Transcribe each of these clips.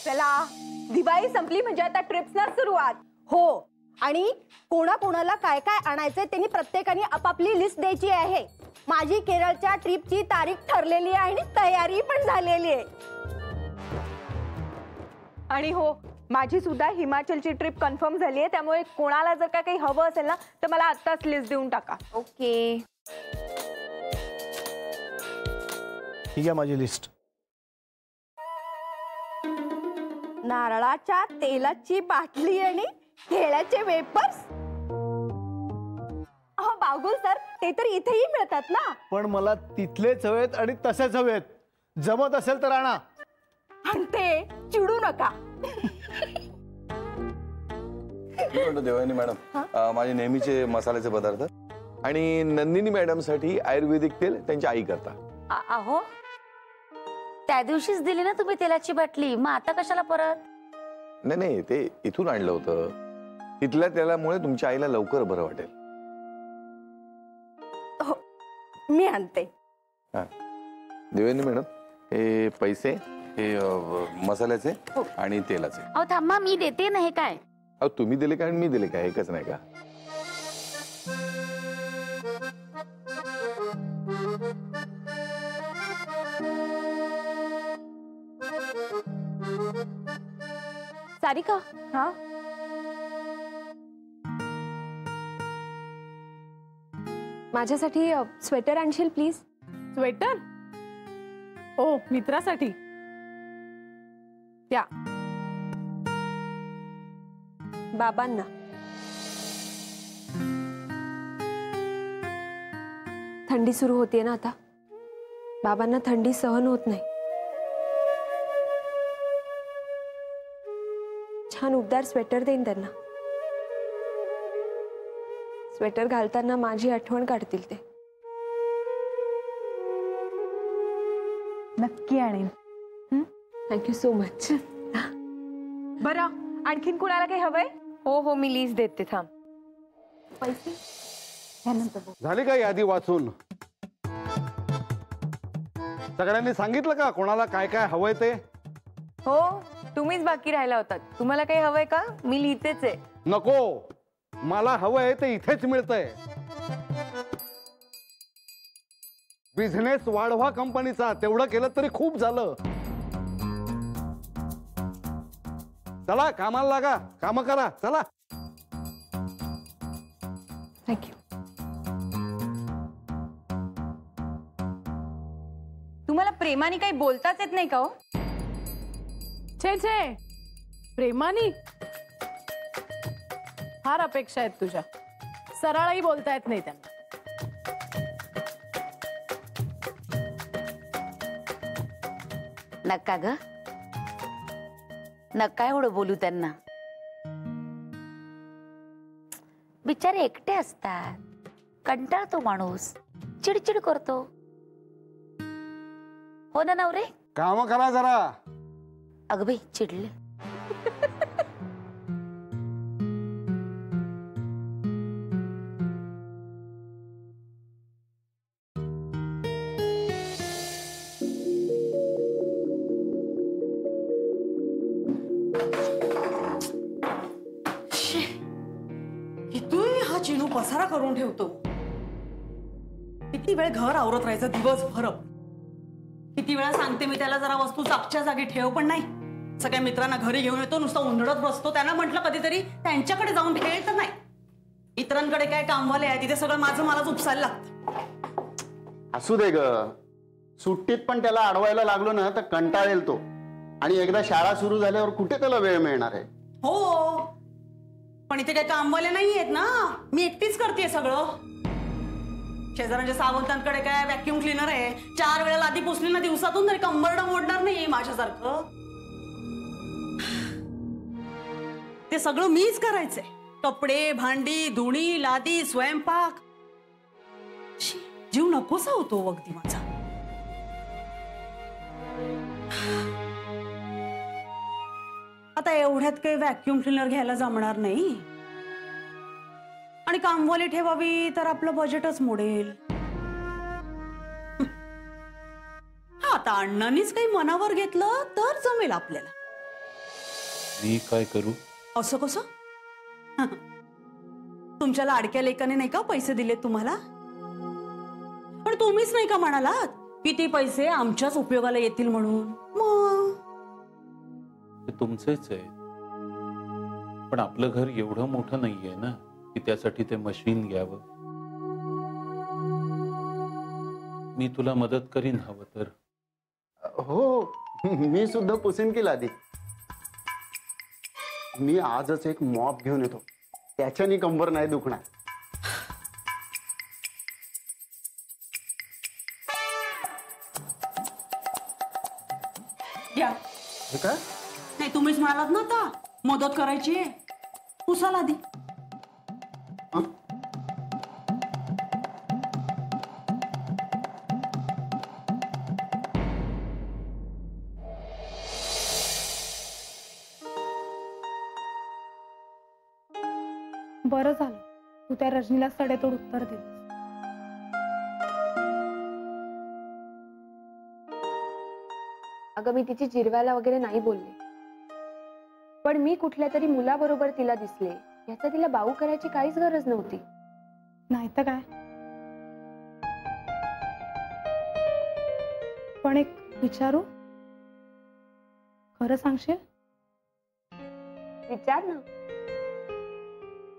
चला, दिवाळी संपली म्हणजे आता ट्रिप्सला सुरुवात. हो, आणि कोणाकोणाला काय काय आणायचंय त्यांनी प्रत्येकाने आपापली लिस्ट द्यायची आहे. माझी केरळच्या ट्रिपची तारीख ठरलेली आहे आणि तयारी पण झालेली आहे. आणि हो, माझी सुद्धा हिमाचलची ट्रिप कन्फर्म झाली आहे. त्यामुळे कोणाला जर का काही हवं असेल ना तर मला आत्ताच लिस्ट देऊन टाका. ओके, ठीक आहे, माझी लिस्ट. नारळाच्या तेलाची बाटली आणि केळ्याचे वेपर्स. अहो बागुल सर, ते तर इथेही मिळतात ना. पण मला तिथलेच हवेत आणि तसेच हवेत. जमत असेल तर आणा. आणि ते चिडू नका. देवानी मॅडम, माझे नेहमीचे मसाल्याचे पदार्थ आणि नंदिनी मॅडम साठी आयुर्वेदिक तेल त्यांची आई करता. अहो, त्या दिवशीच दिली ना तुम्ही तेलाची बाटली, मग आता कशाला परत? नाही नाही, ते इथून आणलं होतं. तिथल्या तेलामुळे तुमच्या आईला लवकर बरं वाटेल. मी आणते. देवानी मॅडम, हे पैसे, हे मसाल्याचे आणि तेलाचे. अहो थांबा, मी देते ना. हे काय? अहो तुम्ही दिले का आणि मी दिले का, एकच नाही का? सारिका, हा, माझ्यासाठी स्वेटर आणशील प्लीज? स्वेटर? ओ, मित्रासाठी. या. बाबांना. थंडी सुरू होतीये ना आता. बाबांना थंडी सहन होत नाही. छान उबदार स्वेटर देईन त्यांना. स्वेटर घालताना माझी आठवण काढतील ते. नक्की आणेन. Thank you so much. बरं, आणखीन कुणाला काही हवंय? हो हो, मी लिस्ट देते. थांब. पैसे झाली का यादी वाचून? सगळ्यांनी सांगितलं का कोणाला काय काय हवंय ते? हो, तुम्हीच बाकी राहिला होतात. तुम्हाला काही हवंय का? मी लिहितेच आहे. नको, मला हवंय ते इथेच मिळतंय. बिझनेस वाढवा कंपनीचा. तेवढं केलं तरी खूप झालं. चला, कामाला लागा, काम करा. चला. थँक्यू. तुम्हाला प्रेमाने काही बोलताच येत नाही का हो? छे छे, प्रेमानी फार अपेक्षा आहेत तुझ्या. सरळही बोलता येत नाही त्यांना. नका ग, नका एवढं बोलू त्यांना. बिचारे एकटे असतात, कंटाळतो माणूस, चिडचिड करतो. हो ना नवरे? काम करा जरा. अगं बाई, चिडले. किती हा चिनू पसारा करून ठेवतो. किती वेळ घर आवरत राहायचं दिवसभर. किती वेळा सांगते मी त्याला जरा वस्तू जागच्या जागी ठेव, पण नाही. सगळ्या मित्रांना घरी घेऊन येतो, नुसतं उंधळत बसतो. त्यांना म्हटलं कधीतरी त्यांच्याकडे जाऊन खेळ, तर नाही. इतरांकडे काय कामवाले आहे, तिथे सगळं माझं मलाच उपसायला लागतं. असू दे ग, सुट्टीत पण त्याला अडवायला लागलो ना तर कंटाळेल तो. आणि एकदा शाळा सुरू झाल्यावर कुठे त्याला वेळ मिळणार आहे? हो, पण इथे काही कामवाले नाही आहेत ना. मी एकटीच करते सगळं. शेजाऱ्यांच्या सावंतांकडे काय व्हॅक्युम क्लीनर आहे. 4 वेळा लादी पुसली ना दिवसातून, तरी कंबरडं मोडणार नाही माझ्यासारखं. ते सगळं मीच करायचंय. कपडे, भांडी, धुणी, लादी, स्वयंपाक. जीव नकोसा होतो अगदी माझा. आता एवढ्यात काही व्हॅक्युम क्लीनर घ्यायला जमणार नाही. आणि कामवाली ठेवावी तर आपलं बजेटच मोडेल. आता अण्णांनीच काही मनावर घेतलं तर जमेल आपल्याला. मी काय करू? असं कसं? तुमच्या लाडक्या लेकाने नाही का पैसे दिले तुम्हाला? पण तुम्हीच नाही का म्हणालात की ते पैसे आमच्याच उपयोगाला येतील म्हणून? मग ते तुमचेच आहे, पण आपलं घर एवढं मोठं नाहीये ना की त्यासाठी ते मशीन घ्यावं. मी तुला मदत करीन हवं तर. हो, मी सुद्धा पुसीन की लादी. मी आजच एक मॉप घेऊन येतो, त्याच्याने कंबर नाही दुखणार. घ्या. हे काय? नाही तुम्हीच म्हणालात ना आता मदत करायची आहे, पुसाला आधी. बरं झालं तू त्या रजनीला सडेतोड उत्तर दिलंस. अगं मी तिची जिरवायला वगैरे नाही बोलले, पण मी कुठल्या तरी मुलाबरोबर तिला दिसले याचा तिला बाऊ करायची काहीच गरज नव्हती. नाही तर काय. पण एक विचारू, खरं सांगशील? विचार ना.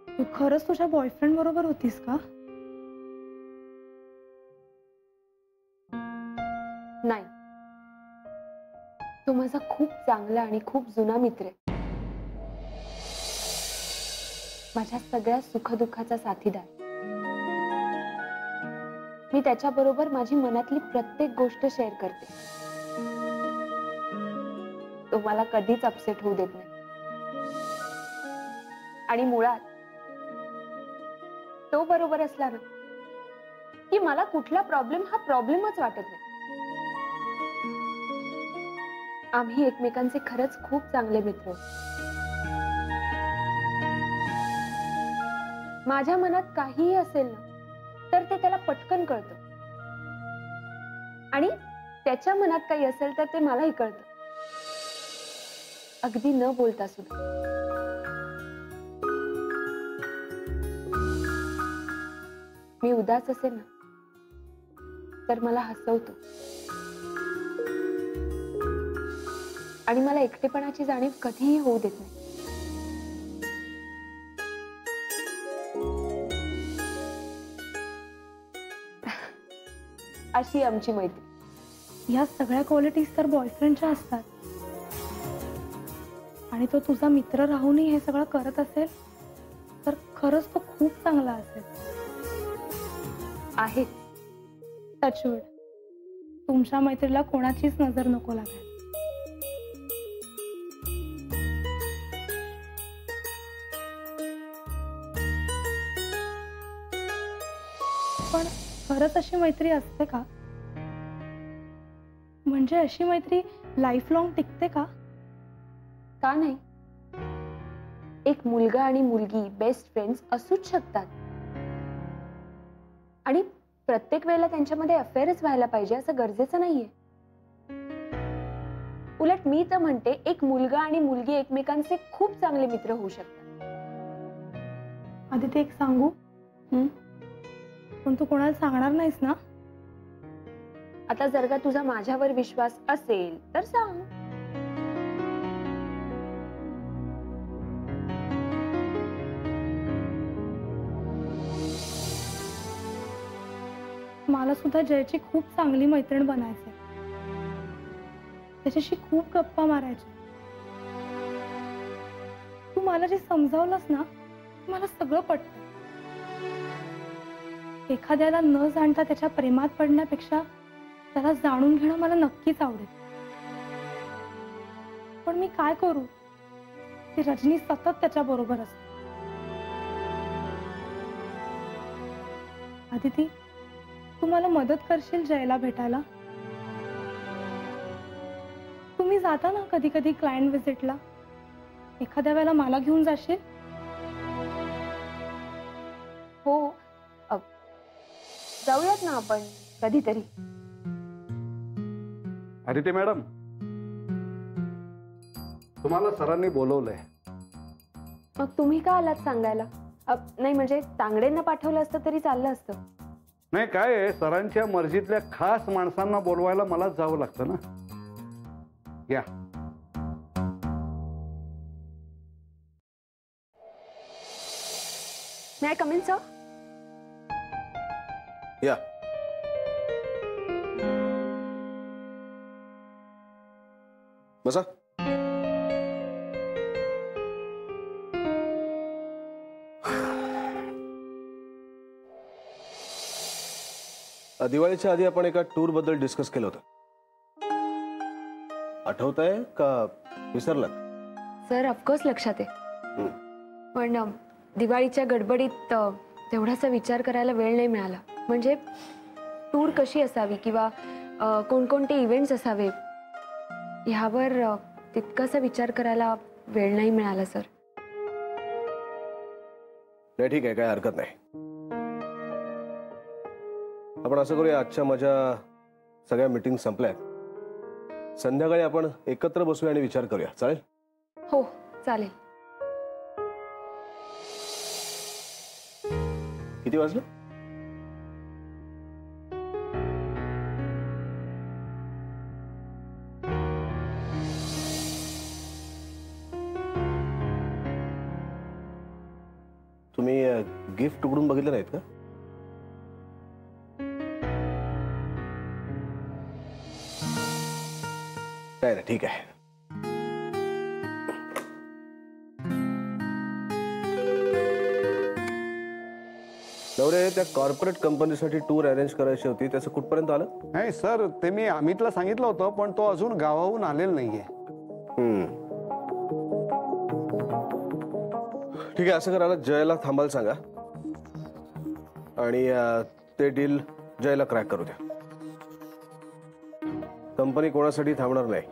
तू खरंच तुझ्या बॉयफ्रेंड बरोबर होतीस का? नाही, तो माझा खूप चांगला आणि खूप जुना मित्र आहे. माझ्या सगळ्या सुखदुःखाचा साथीदार. मी त्याच्याबरोबर माझी मनातली प्रत्येक गोष्ट शेअर करते. तो मला कधीच अपसेट होऊ देत नाही. आणि मुळात तो बरोबर असला ना की मला कुठला प्रॉब्लेम हा प्रॉब्लेमच वाटत नाही. आम्ही एकमेकांचे खरंच खूप चांगले मित्र आहोत. माझ्या मनात काहीही असेल ना तर ते त्याला पटकन कळतं, आणि त्याच्या मनात काही असेल तर ते मलाही कळतं, अगदी न बोलता सुद्धा. मी उदास असेल ना तर मला हसवतो, आणि मला एकटेपणाची जाणीव कधीही होऊ देत नाही. अशी आमची मैत्री. ह्या सगळ्या क्वालिटीज तर बॉयफ्रेंडच्या असतात, आणि तो तुझा मित्र राहूनही हे सगळं करत असेल तर खरंच तो खूप चांगला असेल. आहे. टचवूड, तुमच्या मैत्रीला कोणाचीच नजर नको लागायला. पण खरंच अशी मैत्री असते का? म्हणजे अशी मैत्री लाईफ लॉंग टिकते का? का नाही? एक मुलगा आणि मुलगी बेस्ट फ्रेंड्स असूच शकतात, आणि प्रत्येक वेळेला त्यांच्यामध्ये अफेअरच व्हायला पाहिजे असं गरजेचं नाहीये. उलट मी तर म्हणते एक मुलगा आणि मुलगी एकमेकांचे खूप चांगले मित्र होऊ शकतात. आदिती, एक सांगू? पण तू कोणाला सांगणार नाहीस ना? आता जर का तुझा माझ्यावर विश्वास असेल तर सांग. मला सुद्धा जयची खूप चांगली मैत्रीण बनायचंय. त्याच्याशी खूप गप्पा मारायच्या. तू मला जे समजावलंस ना मला सगळं पटतं. एखाद्याला न जाणता त्याच्या प्रेमात पडण्यापेक्षा त्याला जाणून घेणं मला नक्कीच आवडेल. पण मी काय करू? ती रजनी सतत त्याच्या बरोबर असते. आदिती, तू मला मदत करशील जयला भेटायला? तुम्ही जाता ना कधी कधी क्लायंट व्हिजिटला, एखाद्या वेळेला मला घेऊन जाशील? हो, जाऊयात ना आपण कधीतरी. अदिती मॅडम, तुम्हाला सरांनी बोलवलंय. मग तुम्ही का आलात सांगायला? नाही म्हणजे तांगडेंना पाठवलं असतं तरी चाललं असतं. नाही काय आहे, सरांच्या मर्जीतल्या खास माणसांना बोलवायला मलाच जावं लागतं ना. या. May I come in, sir? या. बसा. दिवाळीच्या आधी आपण एका टूर बद्दल डिस्कस केलं होतं. आठवतंय का विसरलात? सर ऑफकोर्स लक्षात आहे, पण दिवाळीच्या गडबडीत तेवढासा विचार करायला वेळ नाही मिळाला. म्हणजे टूर कशी असावी किंवा कोणकोणते इव्हेंट्स असावे ह्यावर तितकासा विचार करायला वेळ नाही मिळाला सर. नाही ठीक आहे, काय हरकत नाही. आपण असं करूया, आजच्या माझ्या सगळ्या मीटिंग संपल्यात, संध्याकाळी आपण एकत्र बसूया आणि विचार करूया. चालेल? हो चालेल. किती वाजलं? तुम्ही गिफ्ट उघडून बघितलं नाहीत का? काय ना, ठीक आहे. नवरे, त्या कॉर्पोरेट कंपनीसाठी टूर अरेंज करायची होती, त्याचं कुठपर्यंत आलं? नाही सर, ते मी अमितला सांगितलं होतं, पण तो अजून गावाहून आलेला नाहीये. ठीक आहे, असं करायला जयला थांबायला सांगा आणि ते डील जयला क्रॅक करू द्या. कंपनी कोणासाठी थांबणार नाही.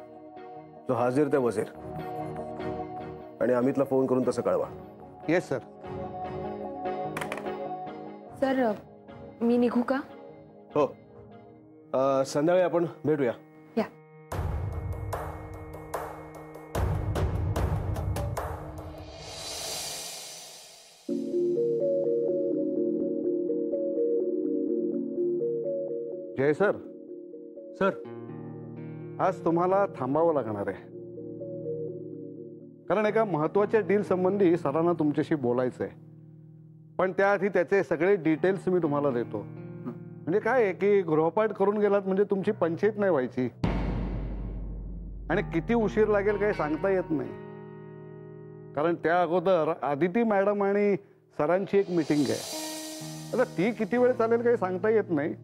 जो हाजीर ते वजीर. आणि अमितला फोन करून तसं कळवा. Yes sir. सर मी निघू का? हो, संध्याकाळी आपण भेटूया. या. जय सर. सर, आज तुम्हाला थांबावं लागणार आहे, कारण एका महत्वाच्या डील संबंधी सरांना तुमच्याशी बोलायचं आहे. पण त्याआधी त्याचे सगळे डिटेल्स मी तुम्हाला देतो. म्हणजे काय आहे की गृहपाठ करून गेलात म्हणजे तुमची पंचायत नाही व्हायची, आणि किती उशीर लागेल काही सांगता येत नाही. कारण त्या अगोदर आदिती मॅडम आणि सरांची एक मीटिंग आहे. आता ती किती वेळ चालेल काही सांगता येत नाही.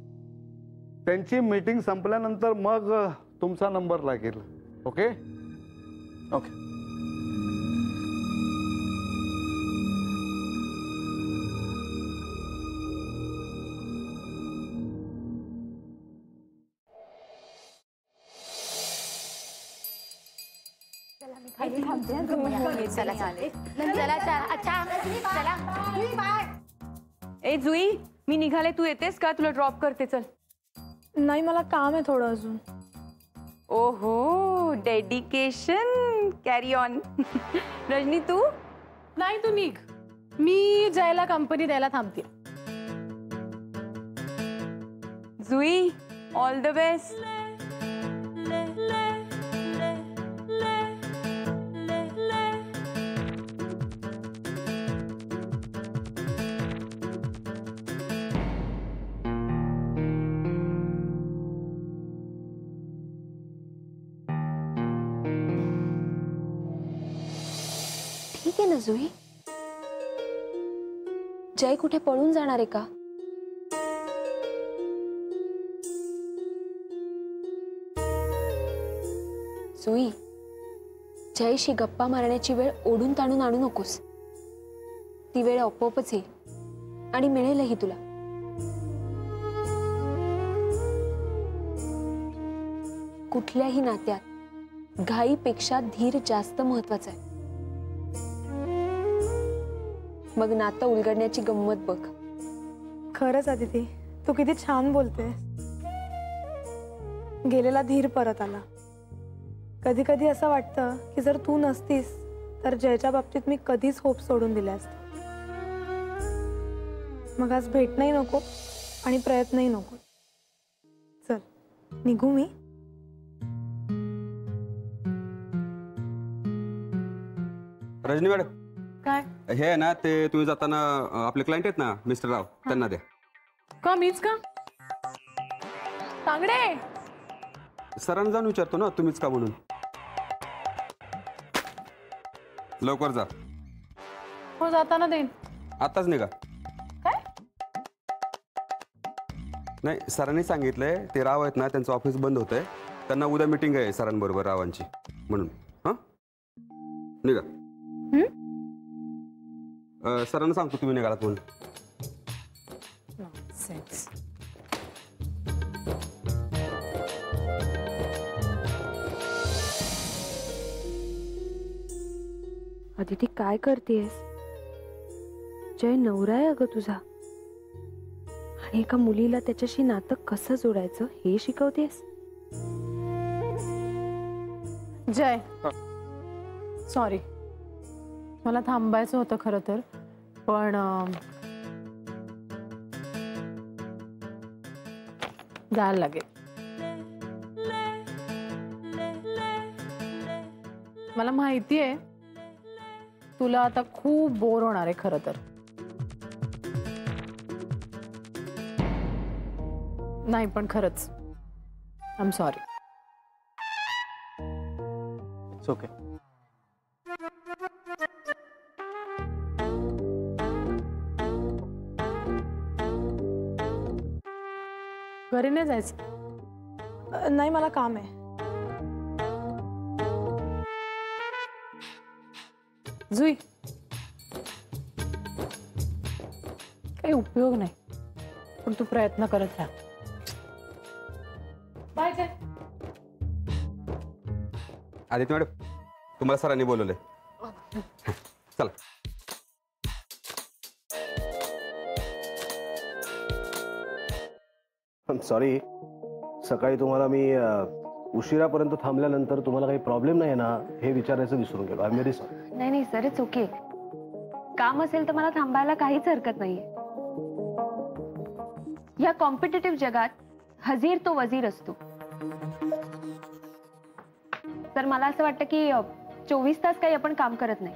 त्यांची मीटिंग संपल्यानंतर मग तुमचा नंबर लागेल. Okay okay. ए जुई, मी निघाले, तू येतेस का? तुला ड्रॉप करते. चल. नाही, मला काम आहे थोडं अजून. ओहो, डेडिकेशन. Carry on. रजनी तू? नाही, तू निघ. मी जयला कंपनी द्यायला थांबते. Jui, all the best. ठीक आहे ना जुई? जय कुठे पळून जाणार आहे का? जुई, जयशी गप्पा मारण्याची वेळ ओढून ताणून आणू नकोस. ती वेळ आपोआपच येईल आणि मिळेलही तुला. कुठल्याही नात्यात घाईपेक्षा धीर जास्त महत्वाचा आहे. मग नातं उलगडण्याची गंमत बघ. खरंच आदिती, तू किती छान बोलते. गेलेला धीर परत आला. कधी कधी असं वाटतं की जर तू नसतीस तर जयच्या बाबतीत मी कधीच होप सोडून दिले असते. मग आज भेटणंही नको आणि प्रयत्नही नको. चल निघू मी. रजनी मॅडम, काय हे आहे ना, ते तुम्ही जाताना आपले क्लायंट आहेत ना मिस्टर राव, त्यांना द्या. का मीच का? तांगडे सरांना जाऊन विचारतो ना तुम्हीच का म्हणून. लवकर जा. हो जाताना देईन. आताच निघा. काय? नाही, सरांनी सांगितलंय ते राव आहेत ना, त्यांचं ऑफिस बंद होतंय, त्यांना उद्या मीटिंग आहे सरांबरोबर रावांची, म्हणून. हां, निघा. सरांना सांगतो तुम्ही निघालात म्हणून. अदिती काय करतेस? जय नवरा आहे अगं तुझा, आणि एका मुलीला त्याच्याशी नातं कसं जोडायचं हे शिकवतेस. जय सॉरी, मला थांबायचं होतं खरं तर, पण जायला लागेल. मला माहिती आहे तुला आता खूप बोर होणार आहे खरं तर. नाही पण खरंच I am sorry. It's okay. घरी नाही जायचं? नाही, मला काम आहे. जुई काही उपयोग नाही, पण तू प्रयत्न करत राहा. बाय जय. आदित्य मॅडम, तुम्हाला सरांनी बोलवलंय. चला. सॉरी, सकाळी तुम्हाला मी उशिरापर्यंत थांबल्यानंतर तुम्हाला काही प्रॉब्लेम नाही ना हे विचारायचं विसरून गेलो. I am very sorry. नाही नाही सर, इट्स ओके. काम असेल तर मला थांबायला काहीच हरकत नाहीये. या कॉम्पिटिटिव्ह जगात हजीर तो वजीर असतो. तर मला असं वाटतं की 24 तास काही आपण काम करत नाही,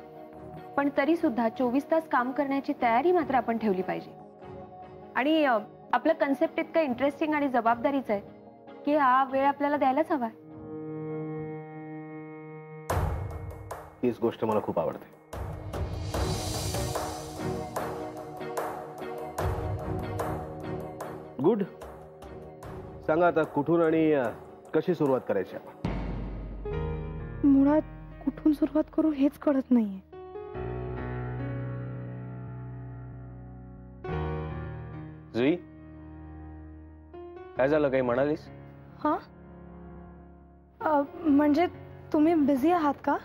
पण तरी सुद्धा 24 तास काम करण्याची तयारी मात्र आपण ठेवली पाहिजे. आणि आपलं कन्सेप्ट इतकं इंटरेस्टिंग आणि जबाबदारीचं आहे की हा वेळ आपल्याला द्यायलाच हवा. हीच गोष्ट मला खूप आवडते. गुड. सांगा आता कुठून आणि कशी सुरुवात करायची आपण? मुळात कुठून सुरुवात करू हेच कळत नाहीये. जुई, काय झालं, काही म्हणालीस? हा, म्हणजे तुम्ही बिझी आहात का?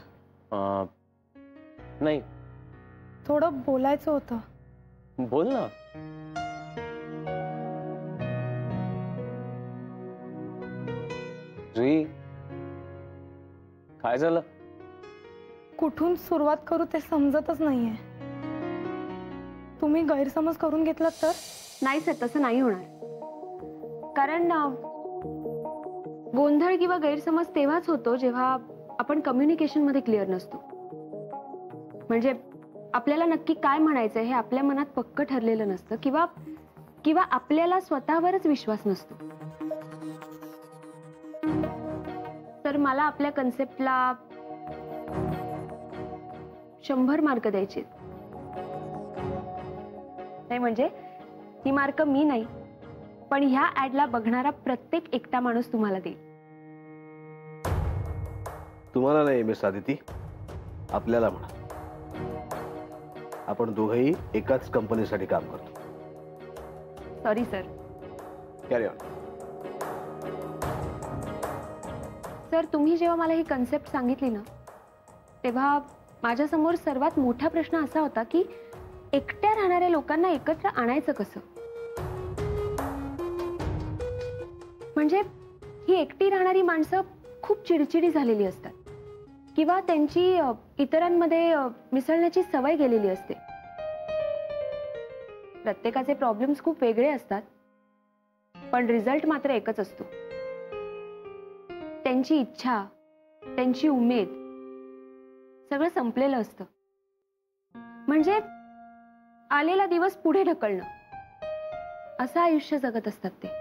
नाही, थोडं बोलायचं होतं. बोल ना. जुई, काय झालं? कुठून सुरुवात करू ते समजतच नाहीये. तुम्ही गैरसमज करून घेतलात तर? नाही सर, तसं नाही होणार. कारण गोंधळ किंवा गैरसमज तेव्हाच होतो जेव्हा आपण कम्युनिकेशन मध्ये क्लिअर नसतो. म्हणजे आपल्याला नक्की काय म्हणायचं हे आपल्या मनात पक्क ठरलेलं नसतं, किंवा आपल्याला स्वतःवरच विश्वास नसतो. तर मला आपल्या कन्सेप्टला 100 मार्क द्यायचे. नाही म्हणजे ही मार्क मी नाही, पण ह्या ऍडला बघणारा प्रत्येक एकटा माणूस तुम्हाला देईल. तुम्हाला नाही मिस आदिती, आपल्याला म्हणा. आपण दोघेही एकाच कंपनीसाठी काम करतो. Sorry sir. Carry on. Sir, तुम्ही जेव्हा मला ही कन्सेप्ट सांगितली ना, तेव्हा माझ्यासमोर सर्वात मोठा प्रश्न असा होता की एकट्या राहणाऱ्या लोकांना एकत्र आणायचं कसं. म्हणजे ही एकटी राहणारी माणसं खूप खूप चिडचिडी झालेली असतात किंवा त्यांची इतरांमध्ये मिसळण्याची सवय गेलेली असते. प्रत्येकाचे प्रॉब्लेम्स खूप वेगळे असतात, पण रिझल्ट मात्र एकच असतो. त्यांची इच्छा, त्यांची उमेद सगळं संपलेलं असतं. म्हणजे आलेला दिवस पुढे ढकलणं असं आयुष्य जगत असतात ते.